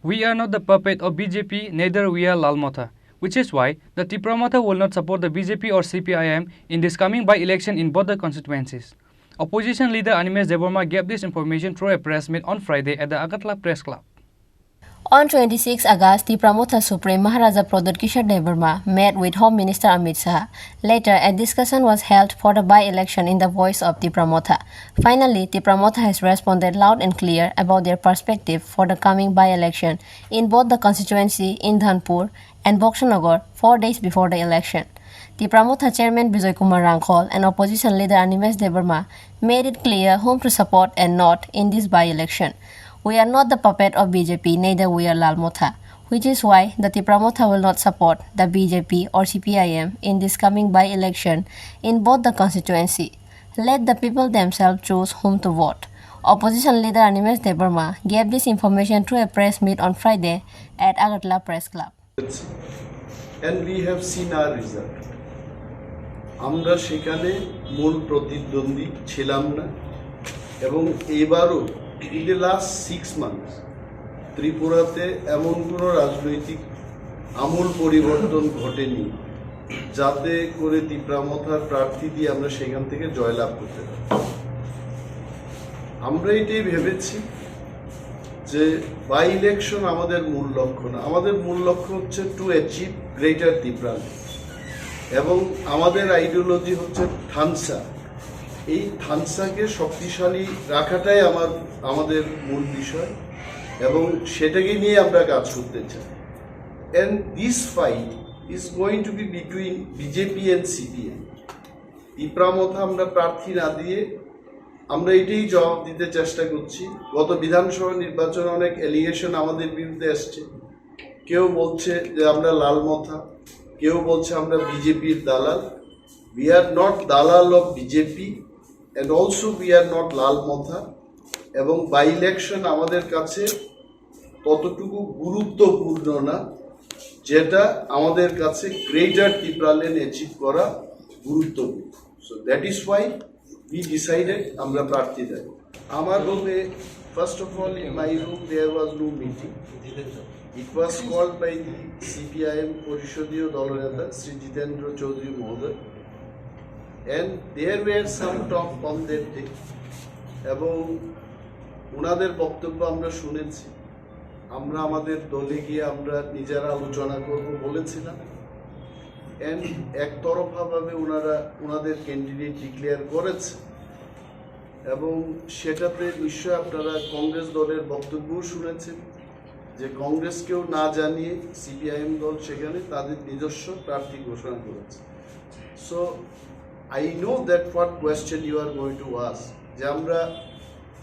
We are not the puppet of BJP, neither we are Lal Motha, which is why the Tipra Motha will not support the BJP or CPIM in this coming by-election in both the constituencies. Opposition leader Animesh Devarma gave this information through a press meet on Friday at the Agartala Press Club. On 26 August, Tipra Motha Supreme Maharaja Pradot Kishore Devarma met with Home Minister Amit Shah. Later, a discussion was held for the by-election in the voice of Tipra Motha. Finally, Tipra Motha has responded loud and clear about their perspective for the coming by-election in both the constituency in Dhanpur and Boksanagar 4 days before the election. Tipra Motha Chairman Bijoy Kumar Rangkhol and opposition leader Animesh Devarma made it clear whom to support and not in this by-election. We are not the puppet of BJP, neither we are Lal Motha, which is why the Tipra Motha will not support the BJP or CPIM in this coming by-election in both the constituency. Let the people themselves choose whom to vote. Opposition leader Animesh Devarma gave this information through a press meet on Friday at Agartala Press Club. And we have seen our result. আমরা সেখানে মূল প্রতিদ্বন্দ্বী ছিলাম না এবং এবারও in the last 6 months ত্রিপুরাতে এমন কোনো রাজনৈতিক আমূল পরিবর্তন ঘটেনি যাতে করে ত্রিপুরা মথার প্রার্থী দিয়ে আমরা সেখান থেকে জয়লাভ করতে পারি। আমরা এটাই ভেবেছি যে বাই ইলেকশন আমাদের মূল লক্ষ্য না, আমাদের মূল লক্ষ্য হচ্ছে টু অ্যাচিভ গ্রেটার ত্রিপুরা এবং আমাদের আইডিওলজি হচ্ছে থানসা। এই থানসাকে শক্তিশালী রাখাটাই আমাদের মূল বিষয় এবং সেটাকে নিয়ে আমরা কাজ করতে চাই। And this fight is going to be between BJP and CPIM. Tripura মথা আমরা প্রার্থী না দিয়ে আমরা এটাই জবাব দিতে চেষ্টা করছি। গত বিধানসভা নির্বাচনে অনেক এলিগেশন আমাদের বিরুদ্ধে আসছে। কেউ বলছে যে আমরা লাল মথা, কেউ বলছে আমরা বিজেপির দালাল। We are not দালাল of BJP and also we are not লাল মথা এবং বাই ইলেকশন আমাদের কাছে ততটুকু গুরুত্বপূর্ণ না যেটা আমাদের কাছে গ্রেটার ত্রিপুরা লেন অ্যাচিভ করা গুরুত্বপূর্ণ। So that is Y we decided আমরা প্রার্থী দেব। আমার রুমে first of all in my room there was no meeting. It was called by the CPIM পরিষদীয় দলনেতা শ্রী Jitendra Chowdhury মহোদয় and there were some talk on that day এবং ওনাদের বক্তব্য আমরা শুনেছি। আমরা আমাদের দলে গিয়ে আমরা নিজেরা আলোচনা করব বলেছিলাম and একতরফাভাবে ওনাদের ক্যান্ডিডেট ডিক্লেয়ার করেছে এবং সেটাতে নিশ্চয় আপনারা কংগ্রেস দলের বক্তব্যও শুনেছেন যে কংগ্রেসকেও না জানিয়ে সিপিআইএম দল সেখানে তাদের নিজস্ব প্রার্থী ঘোষণা করেছে। So I know that what question you are going to ask যে আমরা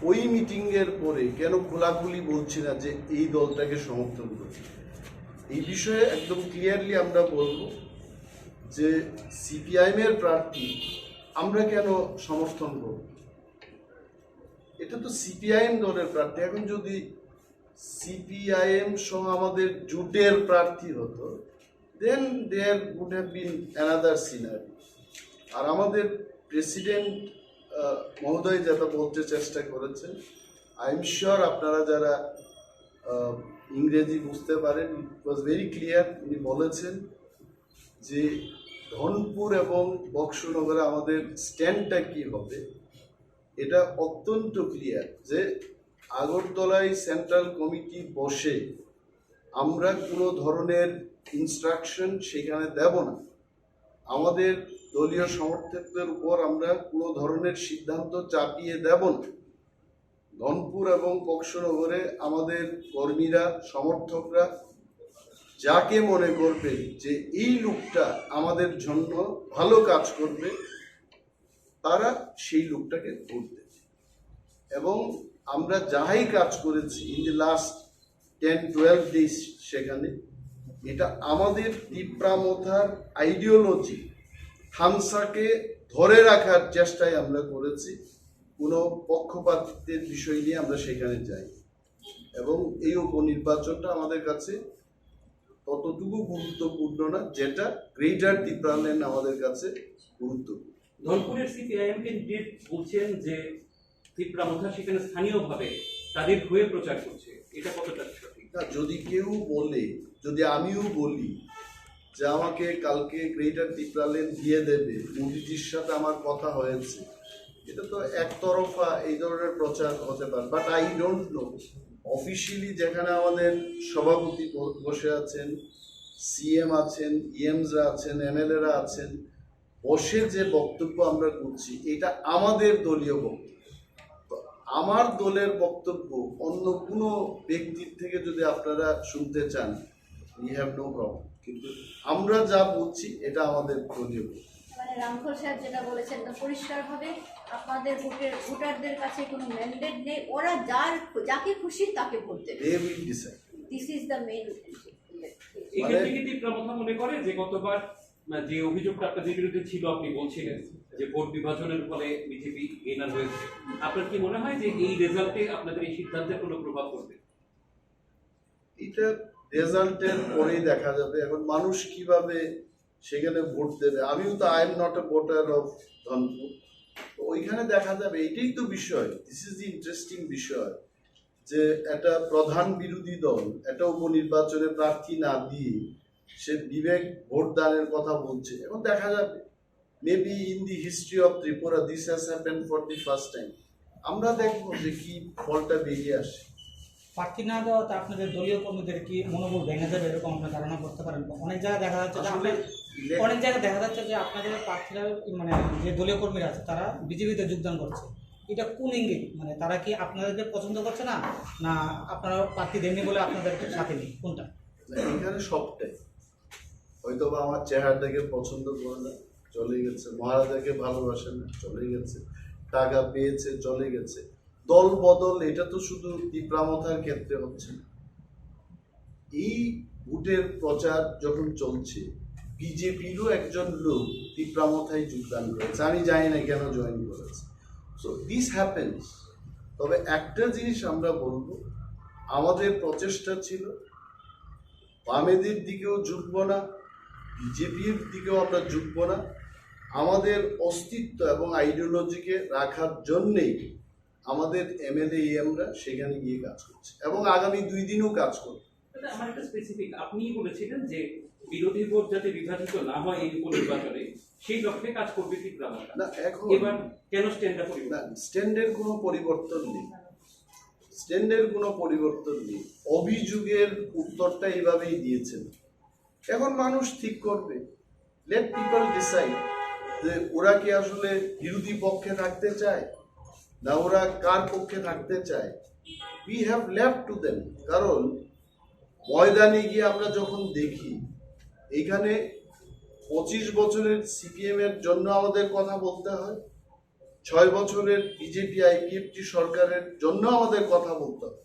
ওই মিটিংয়ের পরে কেন খোলাখুলি বলছি না যে এই দলটাকে সমর্থন করি। এই বিষয়ে একদম ক্লিয়ারলি আমরা বলবো যে সিপিআইএম এর প্রার্থী আমরা কেন সমর্থন করব। এটা তো সিপিআইএম দলের প্রার্থী। এখন যদি সিপিআইএম সহ আমাদের জোটের প্রার্থী হতো then there would have been another scenery. আর আমাদের প্রেসিডেন্ট মহোদয় যেটা বলতে চেষ্টা করেছেন আই এম শিওর আপনারা যারা ইংরেজি বুঝতে পারেন ইট ওয়াজ ভেরি ক্লিয়ার। উনি বলেছেন যে ধনপুর এবং বক্সনগরে আমাদের স্ট্যান্ডটা কি হবে এটা অত্যন্ত ক্লিয়ার যে আগরতলায় সেন্ট্রাল কমিটি বসে আমরা কোনো ধরনের ইনস্ট্রাকশন সেখানে দেব না। আমাদের দলীয় সমর্থকদের উপর আমরা কোনো ধরনের সিদ্ধান্ত চাপিয়ে দেব না। ধনপুর এবং বক্সনগরে আমাদের কর্মীরা সমর্থকরা যাকে মনে করবে যে এই লোকটা আমাদের জন্য ভালো কাজ করবে তারা সেই লোকটাকে ভোট দেবে এবং আমরা যাহাই কাজ করেছি ইন দি লাস্ট 10-12 ডেজ সেখানে এটা আমাদের ত্রিপুরা মথার আইডিওলজি থানসাকে ধরে রাখার চেষ্টায় আমরা করেছি। কোনো পক্ষপাতিত্বের বিষয় নিয়ে আমরা সেখানে যাই এবং এই উপনির্বাচনটা আমাদের কাছে ততটুকু গুরুত্বপূর্ণ না যেটা গ্রেটার ত্রিপুরা লেন আমাদের কাছে গুরুত্বপূর্ণ। ধনপুরের সিপিআইএম ক্যান্ডিডেট বলছেন যে ত্রিপুরা মথা সেখানে স্থানীয়ভাবে তাদের হয়ে প্রচার করছে, এটা কতটা সঠিক? না, যদি কেউ বলে, যদি আমিও বলি যে আমাকে কালকে গ্রেটার ত্রিপুরা লেন দিয়ে দেবে, মোদিজির সাথে আমার কথা হয়েছে, এটা তো একতরফা এই ধরনের প্রচার হতে পারে। But I don't know officially যেখানে আমাদের সভাপতি বসে আছেন, সিএম আছেন, ইএমসরা আছেন, এমএলএরা আছেন, বসে যে বক্তব্য আমরা করছি এটা আমাদের দলীয় বক্তব্য। তো আমার দলের বক্তব্য অন্য কোনো ব্যক্তির থেকে যদি আপনারা শুনতে চান, উই হ্যাভ নো প্রবলেম, কিন্তু আমরা যা বলছি এটা আমাদের দলীয় বক্তব্য। মানে রামফল সাহেব যেটা বলেছেন তা পরিষ্কারভাবে আপনাদের ভোটারদের কাছে কোনো ম্যান্ডেট নেই, ওরা যাকে খুশি তাকে ভোট দেবে। They will decide. This is the main. এখান থেকে তীব্র কথা মনে করে যে গতবার যে অভিযোগটা আপনাদের বিরুদ্ধে ছিল, আপনি বলছিলেন যে ভোট বিভাজনের ফলে বিজেপি গেইনার হয়েছে, আপনার কি মনে হয় যে এই রেজাল্টে আপনাদের এই সিদ্ধান্তের কোনো প্রভাব পড়বে? এটা রেজাল্টের পরেই দেখা যাবে। এখন মানুষ কিভাবে সেখানে ভোট দেবে, আমিও তো I am not a voter of Dhanpur, তো ওইখানে দেখা যাবে। এটাই তো বিষয়, দিস ইজ দি ইন্টারেস্টিং বিষয়, যে একটা প্রধান বিরোধী দল একটা উপনির্বাচনে প্রার্থী না দিয়ে সে বিবেক ভোট দানের কথা বলছে। এখন দেখা যাবে, maybe in the history of Tripura this has happened for the first time. আমরা দেখবো যে কি ফলটা বেরিয়ে আসে। প্রার্থী না দেওয়াতে আপনাদের দলীয় কর্মীদের কি মনোবল ভেঙে যাবে এরকম আমরা ধারণা করতে পারেন? অনেক জায়গায় দেখা যাচ্ছে যে আপনাদের প্রার্থীরা মানে যে দলীয় কর্মীরা আছে তারা বিজেপিতে যোগদান করছে, এটা কোন ইঙ্গিত? মানে তারা কি আপনাদেরকে পছন্দ করছে না, না আপনারা প্রার্থী দেননি বলে আপনাদের সাথে নেই, কোনটা? এখানে সবটাই, হয়তো বা আমার চেহারাটাকে পছন্দ করে না, চলে গেছে, মহারাজাকে ভালোবাসে না, চলে গেছে, টাকা পেয়েছে, চলে গেছে। দল বদল এটা তো শুধু ত্রিপুরা মথার ক্ষেত্রে হচ্ছে না। এই ভোটের প্রচার যখন চলছে, বিজেপিরও একজন লোক ত্রিপুরা মথায় যোগদান করেছে, আমি জানি না কেন জয়েন করেছে। So this happens. তবে একটা জিনিস আমরা বলবো, আমাদের প্রচেষ্টা ছিল বামেদের দিকেও ঝুঁকবো না, বিজেপির দিকেও আমরা ঝুঁকবো না। আমাদের অস্তিত্ব এবং আইডিওলজিকে রাখার জন্যেই আমাদের এমএলএ ইএমরা সেখানে গিয়ে কাজ করছে এবং আগামী 2 দিনও কাজ করবে। আমার একটা স্পেসিফিক, আপনি বলেছিলেন যে বিরোধী ভোট যাতে বিভাজিত না হয় এই উপনির্বাচনে, সেই লক্ষ্যে কাজ করবে ত্রিপুরা মথা। না, এখন এবার কেন স্ট্যান্ডটা পরিবর্তন? স্ট্যান্ডের কোনো পরিবর্তন নেই, স্ট্যান্ডের কোনো পরিবর্তন নেই। অভিযোগের উত্তরটা এইভাবেই দিয়েছেন। এখন মানুষ ঠিক করবে, লেট পিপল ডিসাইড যে ওরা কি আসলে বিরোধী পক্ষে থাকতে চায় না ওরা কার পক্ষে থাকতে চায়। We have left to them. কারণ ময়দানে গিয়ে আমরা যখন দেখি এইখানে 25 বছরের সিপিএম এর জন্য আমাদের কথা বলতে হয়, 6 বছরের বিজেপি আইপিএফটি সরকারের জন্য আমাদের কথা বলতে হয়।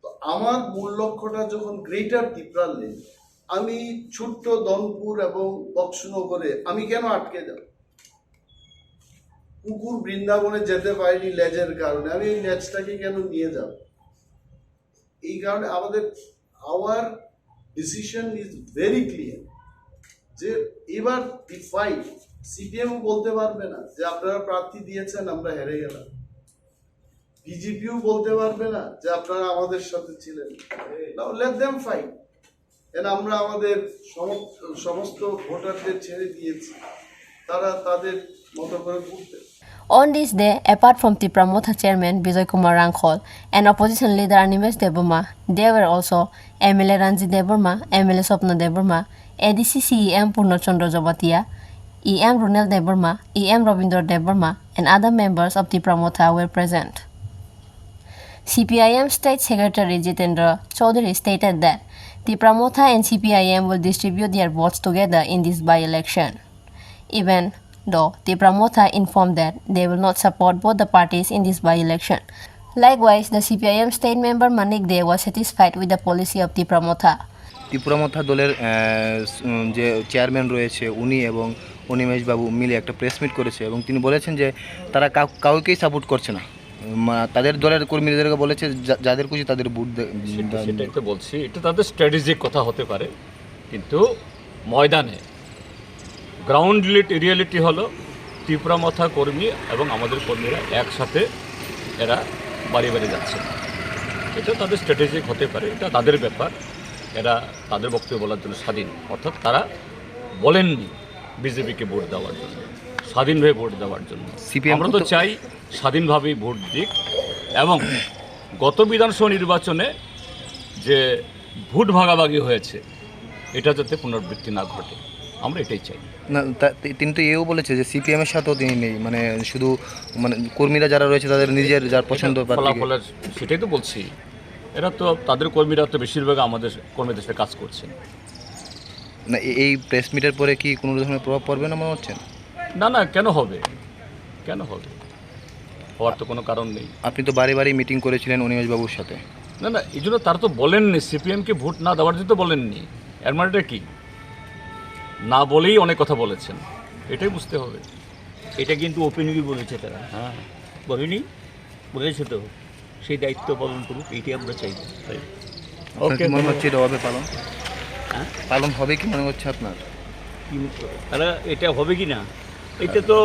তো আমার মূল লক্ষ্যটা যখন গ্রেটার ত্রিপুরা লেন, আমি ছোট্ট ধনপুর এবং বক্সনগরে আমি কেন আটকে যাব? কুকুর বৃন্দাবনে যেতে পারিনি লেজের কারণে, আমি এই লেজটাকে কেন নিয়ে যাব? এই কারণে আমাদের our decision is very clear যে এবার দি ফাইট, সিপিএমও বলতে পারবে না যে আপনারা প্রার্থী দিয়েছেন আমরা হেরে গেলাম, বিজেপিও বলতে পারবে না যে আপনারা আমাদের সাথে ছিলেন। Let them fight. আমরা আমাদের সমস্ত ভোটারদের ছেড়ে দিয়েছি, তারা তাদের মতো করে করতে। On this day, apart from Tipra Motha chairman Bijoy Kumar Rangkhol and opposition leader Animesh Deborma, there were also MLA Ranjit Deborma, MLA Swapna Deborma, ADC CEM Purnachandra Jabatia, EM Runel Deborma, EM Ravindra Deborma, and other members of Tipra Motha were present. CPIM State Secretary Jitendra Chowdhury stated that Tipra Motha and CPIM will distribute their votes together in this by-election. Even though Tipra Motha informed that they will not support both the parties in this by-election. Likewise, the CPIM state member Manik De was satisfied with the policy of Tipra Motha. Tripura মথা দলের যে chairman রয়েছে উনি এবং অনিমেশ বাবু মিলে একটা press meet করেছে এবং তিনি বলেছেন যে তারা কাউকেই সাপোর্ট করছে না, তাদের দলের কর্মীদেরকে বলেছে যাদের খুশি তাদের ভোট। সেটাই তো বলছি, এটা তাদের স্ট্র্যাটেজিক কথা হতে পারে, কিন্তু ময়দানে গ্রাউন্ড রিয়েলিটি হলো ত্রিপুরা মথা কর্মী এবং আমাদের কর্মীরা একসাথে এরা বাড়ি বাড়ি যাচ্ছে। এটা তাদের স্ট্র্যাটেজিক হতে পারে, এটা তাদের ব্যাপার। এরা তাদের বক্তব্য বলার জন্য স্বাধীন, অর্থাৎ তারা বলেননি বিজেপিকে ভোট দেওয়ার জন্য, স্বাধীনভাবে ভোট দেওয়ার জন্য। CPM আমরা তো চাই স্বাধীনভাবেই ভোট দিক, এবং গত বিধানসভা নির্বাচনে যে ভোট ভাগাভাগি হয়েছে এটা যাতে পুনরাবৃত্তি না ঘটে, আমরা এটাই চাই। না তিনি তো এও বলেছে যে সিপিএমের সাথেও তিনি নেই, মানে শুধু মানে কর্মীরা যারা রয়েছে তাদের নিজের যার পছন্দ ফলাফলের, সেটাই তো বলছি। এরা তো তাদের কর্মীরা তো বেশিরভাগ আমাদের কর্মীদের সাথে কাজ করছেন। না এই প্রেস মিটের পরে কি কোনো ধরনের প্রভাব পড়বে না মনে হচ্ছে? না না, কেন হবে, কেন হবে, হওয়ার তো কোনো কারণ নেই। আপনি তো বাড়ি বাড়ি মিটিং করেছিলেন অনিমেষ বাবুর সাথে। না না, এই জন্য তারা তো বলেননি সিপিএমকে ভোট না দেওয়ার জন্য তো বলেননি। এর মানেটা কি? না বলেই অনেক কথা বলেছেন, এটাই বুঝতে হবে। এটা কিন্তু ওপেনলি বলেছে তারা, হ্যাঁ বলেনি, বলেছে তো, সেই দায়িত্ব পালন করুক, এইটাই আমরা চাইব। ওকে, মনে হচ্ছে এটা হবে পালন? হ্যাঁ, পালন হবে কি মনে হচ্ছে আপনার? তারা এটা হবে কি না, এটা তো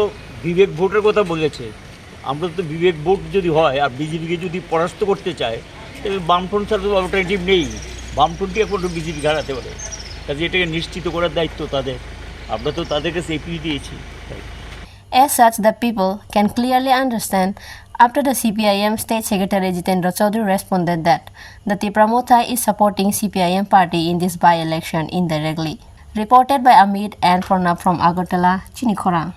বিবেক ভোটের কথা বলেছে। আমরা তো বিবেক ভোট যদি হয় আর বিজেপিকে যদি পরাস্ত করতে চায়, তাহলে বামফ্রন্ট ছাড়া তো অল্টারনেটিভ নেই। বামফ্রন্টকে এখন বিজেপি হারাতে পারে, কাজে এটাকে নিশ্চিত করার দায়িত্ব তাদের। আমরা তো তাদের কাছে এপিল দিয়েছি। As such, the people can clearly understand after the CPIM State Secretary Jitendra Chowdhury responded that the Tipra Motha is supporting CPIM party in this by-election indirectly. Reported by Amit and Pranav from Agartala, Chini, Khorang.